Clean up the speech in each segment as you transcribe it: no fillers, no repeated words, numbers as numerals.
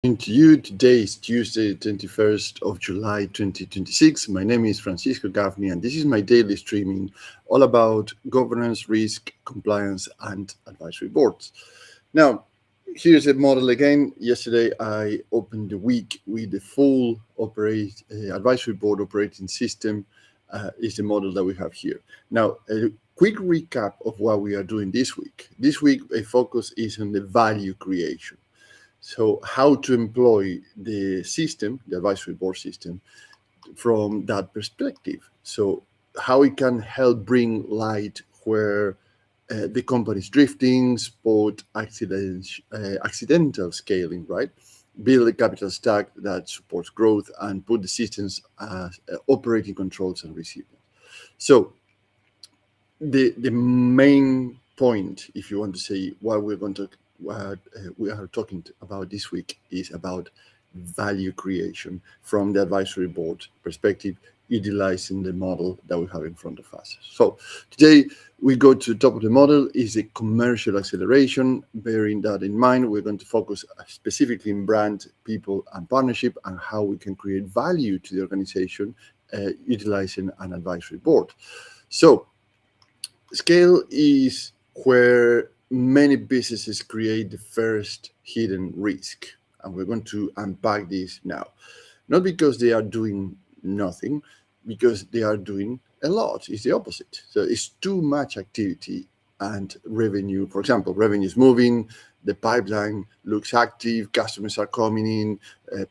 To you. Today is Tuesday, 21st of July, 2026. My name is Francisco Gaffney, and this is my daily streaming all about governance, risk, compliance, and advisory boards. Now, here's a model again. Yesterday, I opened the week with the full advisory board operating system. Is the model that we have here. Now, a quick recap of what we are doing this week. This week, a focus is on the value creation. So, how to employ the system, the advisory board system, from that perspective. So, how it can help bring light where the company is drifting, spot accidental scaling, right? Build a capital stack that supports growth and put the systems as operating controls and receivers. So, the main point, if you want to say what we are talking about this week, is about value creation from the advisory board perspective, utilizing the model that we have in front of us. So today we go to the top of the model is a commercial acceleration. Bearing that in mind, we're going to focus specifically in brand, people, and partnership, and how we can create value to the organization utilizing an advisory board. So scale is where many businesses create the first hidden risk. And we're going to unpack this now. Not because they are doing nothing, because they are doing a lot. It's the opposite. So it's too much activity and revenue. For example, revenue is moving, the pipeline looks active, customers are coming in,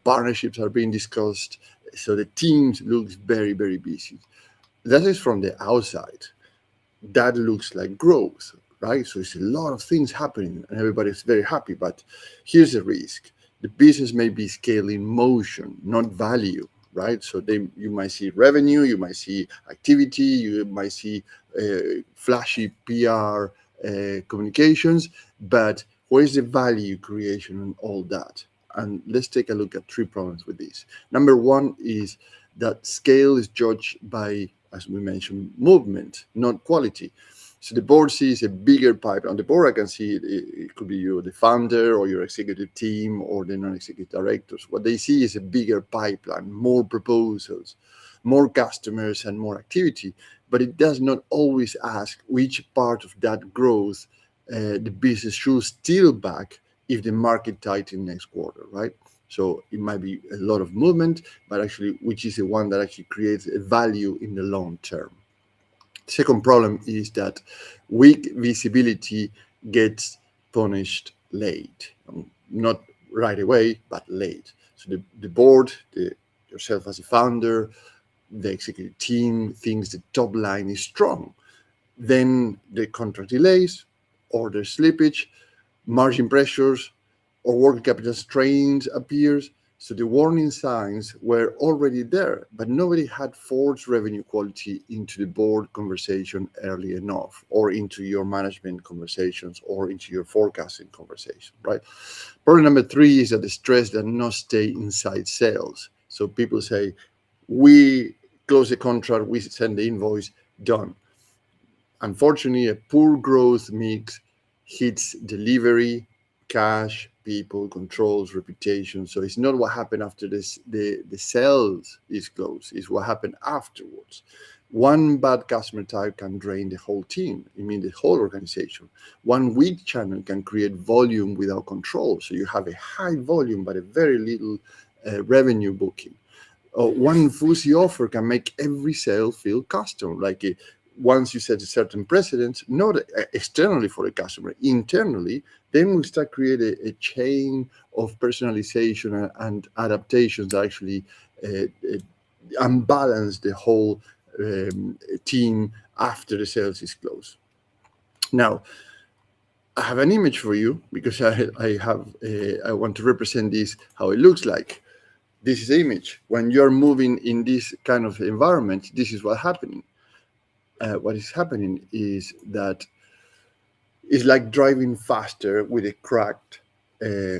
partnerships are being discussed. So the teams looks very, very busy. That is from the outside. That looks like growth, right? So it's a lot of things happening and everybody's very happy. But here's the risk. The business may be scaling motion, not value, right? So you might see revenue, you might see activity, you might see flashy PR communications, but where's the value creation and all that? And let's take a look at three problems with this. Number one is that scale is judged by, as we mentioned, movement, not quality. So the board sees a bigger pipe. On the board, I can see it could be you, the founder, or your executive team, or the non-executive directors. What they see is a bigger pipeline, more proposals, more customers, and more activity. But it does not always ask which part of that growth the business should steal back if the market tightens next quarter, right? So it might be a lot of movement, but actually, which is the one that actually creates a value in the long term. Second problem is that weak visibility gets punished late, not right away, but late. So the board, yourself as a founder, the executive team thinks the top line is strong. Then the contract delays, order slippage, margin pressures, or working capital strains appears. So the warning signs were already there, but nobody had forced revenue quality into the board conversation early enough, or into your management conversations, or into your forecasting conversation, right? Problem number three is that the stress does not stay inside sales. So people say, we close the contract, we send the invoice, done. Unfortunately, a poor growth mix hits delivery, cash, people, controls, reputation. So it's not what happened after the sales is closed, it's what happened afterwards. One bad customer type can drain the whole team, I mean the whole organization. One weak channel can create volume without control. So you have a high volume but a very little revenue booking. One fuzzy offer can make every sale feel custom, like once you set a certain precedence, not externally for the customer, internally, then we start creating a chain of personalization and adaptations that actually unbalance the whole team after the sales is closed. Now, I have an image for you because I want to represent this how it looks like. This is the image. When you're moving in this kind of environment, this is what's happening. What is happening is that it's like driving faster with a cracked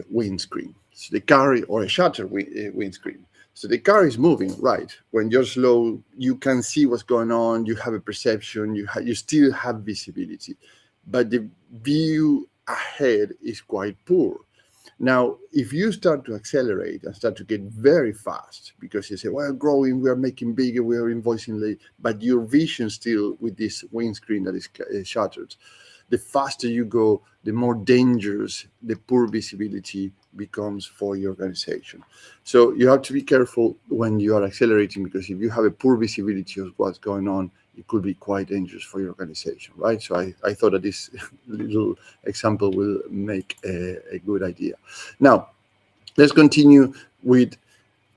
windscreen. So the car, or a shattered windscreen. So the car is moving, right? When you're slow, you can see what's going on. You have a perception. You still have visibility, but the view ahead is quite poor. Now, if you start to accelerate and start to get very fast, because you say, well, growing, we are making bigger, we are invoicing late, but your vision still with this windscreen that is shattered, the faster you go, the more dangerous the poor visibility becomes for your organization. So you have to be careful when you are accelerating, because if you have a poor visibility of what's going on, it could be quite dangerous for your organization, right? So I thought that this little example will make a good idea. Now, let's continue with,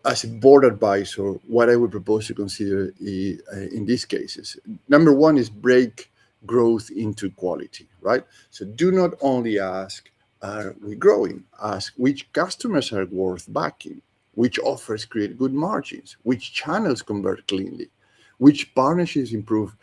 as a board advisor, what I would propose to consider in these cases. Number one is break growth into quality, right? So do not only ask, are we growing? Ask which customers are worth backing, which offers create good margins, which channels convert cleanly, which partnerships improve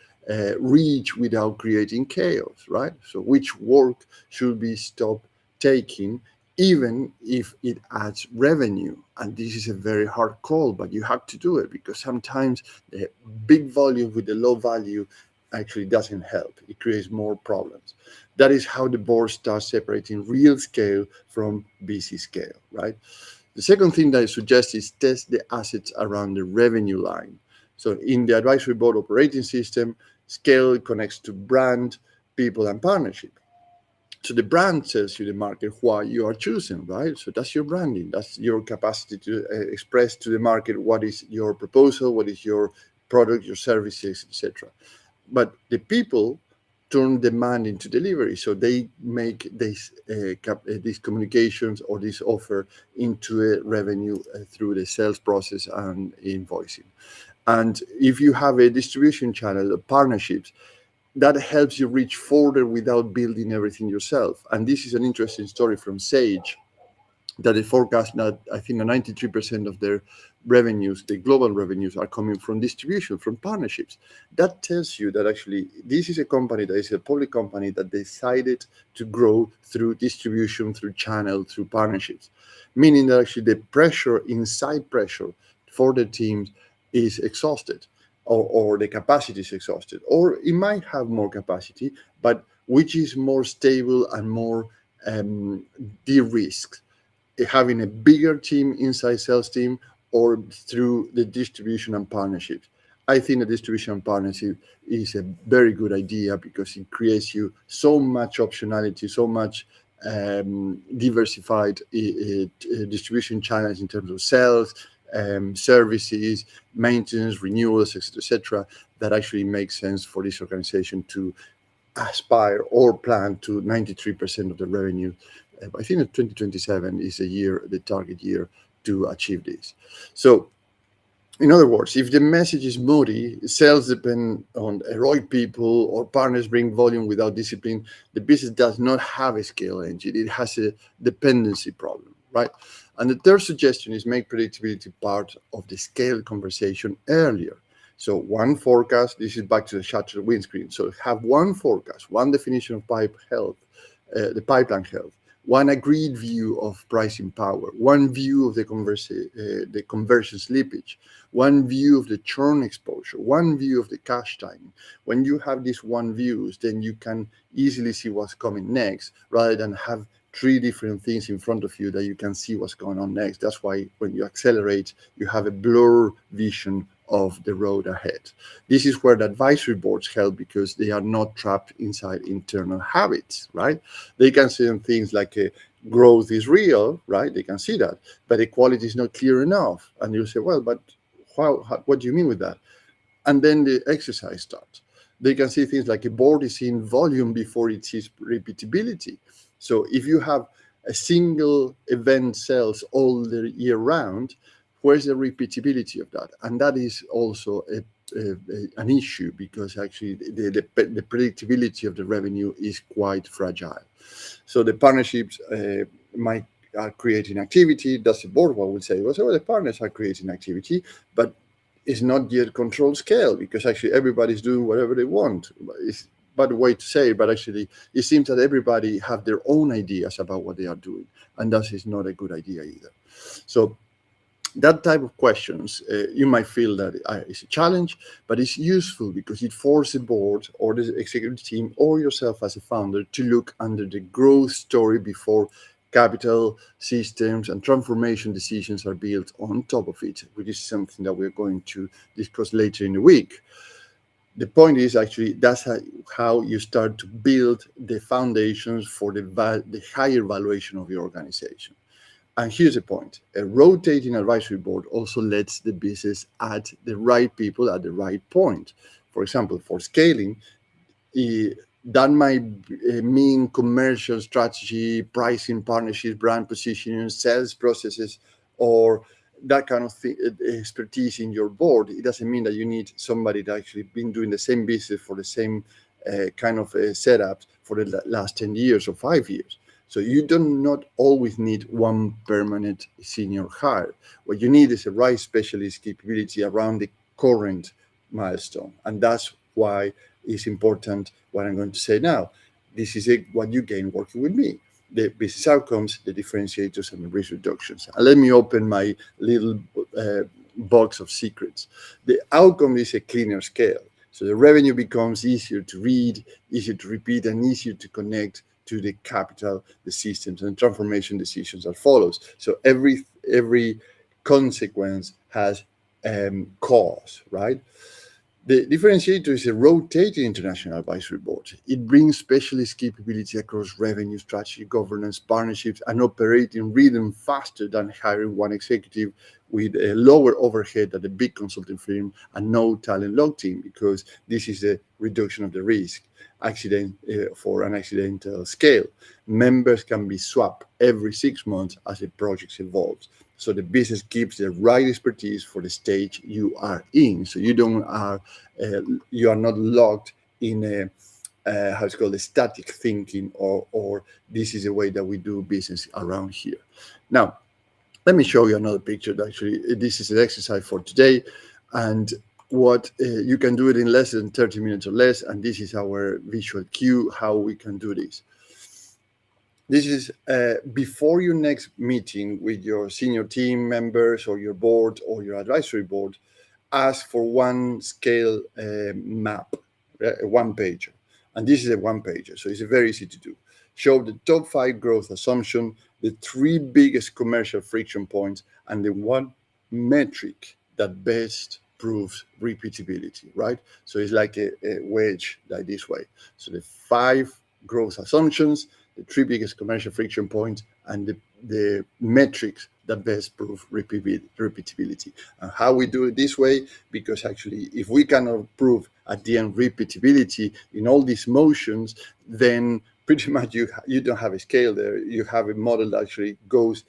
reach without creating chaos, right? So which work should be stopped taking even if it adds revenue. And this is a very hard call, but you have to do it, because sometimes the big volume with the low value actually doesn't help. It creates more problems. That is how the board starts separating real scale from busy scale, right? The second thing that I suggest is test the assets around the revenue line. So in the advisory board operating system, scale connects to brand, people, and partnership. So the brand tells you the market why you are choosing, right? So that's your branding. That's your capacity to express to the market what is your proposal, what is your product, your services, etc. But the people turn demand into delivery, so they make these communications or this offer into a revenue through the sales process and invoicing. And if you have a distribution channel, partnerships, that helps you reach further without building everything yourself. And this is an interesting story from Sage, that they forecast that I think 93% of their revenues, the global revenues, are coming from distribution, from partnerships. That tells you that actually this is a company that is a public company that decided to grow through distribution, through channel, through partnerships, meaning that actually the pressure, inside pressure for the teams is exhausted, or the capacity is exhausted, or it might have more capacity, but which is more stable and more de-risked, having a bigger team inside sales team or through the distribution and partnerships. I think the distribution and partnership is a very good idea, because it creates you so much optionality, so much diversified distribution channels in terms of sales, services, maintenance, renewals, etc., that actually makes sense for this organization to aspire or plan to 93% of the revenue. I think that 2027 is the target year to achieve this. So, in other words, if the message is moody, sales depend on heroic people, or partners bring volume without discipline, the business does not have a scale engine. It has a dependency problem, right? And the third suggestion is make predictability part of the scale conversation earlier. So one forecast, this is back to the shutter windscreen. So have one forecast, one definition of pipe health, the pipeline health, one agreed view of pricing power, one view of the conversion slippage, one view of the churn exposure, one view of the cash timing. When you have these one views, then you can easily see what's coming next, rather than have three different things in front of you that you can see what's going on next. That's why when you accelerate, you have a blur vision of the road ahead. This is where the advisory boards help, because they are not trapped inside internal habits, right? They can see things like growth is real, right? They can see that, but the quality is not clear enough. And you say, well, but what do you mean with that? And then the exercise starts. They can see things like a board is seeing volume before it sees repeatability. So if you have a single event sales all the year round, where's the repeatability of that? And that is also an issue, because actually the predictability of the revenue is quite fragile. So the partnerships might are creating activity. That's the board what will say, well, so the partners are creating activity, but it's not yet controlled scale, because actually everybody's doing whatever they want. It's bad way to say, but actually it seems that everybody have their own ideas about what they are doing, and that is not a good idea either. So that type of questions, you might feel that it's a challenge, but it's useful, because it forces the board or the executive team or yourself as a founder to look under the growth story before capital systems and transformation decisions are built on top of it, which is something that we're going to discuss later in the week. The point is actually that's how you start to build the foundations for the higher valuation of your organization. And here's the point: a rotating advisory board also lets the business add the right people at the right point. For example, for scaling, that might mean commercial strategy, pricing, partnerships, brand positioning, sales processes, or that kind of expertise in your board. It doesn't mean that you need somebody that actually been doing the same business for the same kind of setup for the last 10 years or 5 years. So you do not always need one permanent senior hire. What you need is a right specialist capability around the current milestone. And that's why it's important what I'm going to say now. This is what you gain working with me: the business outcomes, the differentiators, and the risk reductions. And let me open my little box of secrets. The outcome is a cleaner scale. So the revenue becomes easier to read, easier to repeat, and easier to connect to the capital, the systems, and transformation decisions that follows. So every consequence has cause, right? The differentiator is a rotating international advisory board. It brings specialist capability across revenue, strategy, governance, partnerships, and operating rhythm faster than hiring one executive with a lower overhead at a big consulting firm and no talent locked in, because this is a reduction of the risk for an accidental scale. Members can be swapped every 6 months as the project evolves. So the business keeps the right expertise for the stage you are in. So you are not locked in how it's called, a static thinking, or this is the way that we do business around here. Now, let me show you another picture. Actually, this is an exercise for today, and what you can do it in less than 30 minutes or less. And this is our visual cue how we can do this. This is before your next meeting with your senior team members or your board or your advisory board. Ask for one scale map, a one pager. And this is a one pager, so it's very easy to do. Show the top 5 growth assumption, the 3 biggest commercial friction points, and the one metric that best proves repeatability, right? So it's like a wedge, like this way. So the 5 growth assumptions, the 3 biggest commercial friction points, and the metrics that best prove repeatability. And how we do it this way, because actually if we cannot prove at the end repeatability in all these motions, then pretty much you don't have a scale there. You have a model that actually goes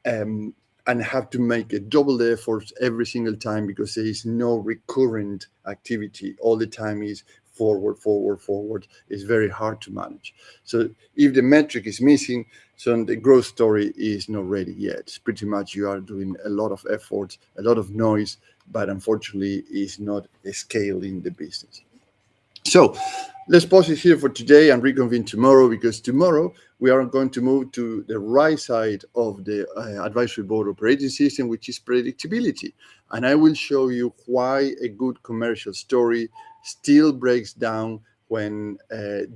and have to make a double the efforts every single time, because there is no recurrent activity. All the time is forward. It's very hard to manage. So if the metric is missing, so the growth story is not ready yet. Pretty much you are doing a lot of effort, a lot of noise, but unfortunately is not a scale in the business. So let's pause it here for today and reconvene tomorrow, because tomorrow we are going to move to the right side of the advisory board operating system, which is predictability. And I will show you why a good commercial story still breaks down when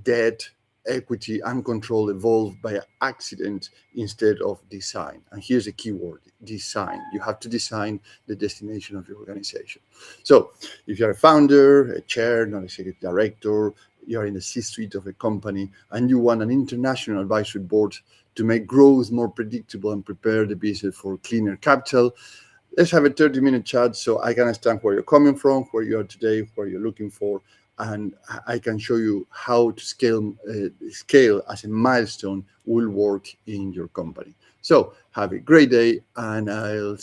debt, equity, and control evolve by accident instead of design. And here's a key word: design. You have to design the destination of your organization. So if you're a founder, a chair, non-executive director, you're in the C-suite of a company, and you want an international advisory board to make growth more predictable and prepare the business for cleaner capital, let's have a 30-minute chat so I can understand where you're coming from, where you are today, where you're looking for, and I can show you how to scale as a milestone will work in your company. So have a great day, and I'll see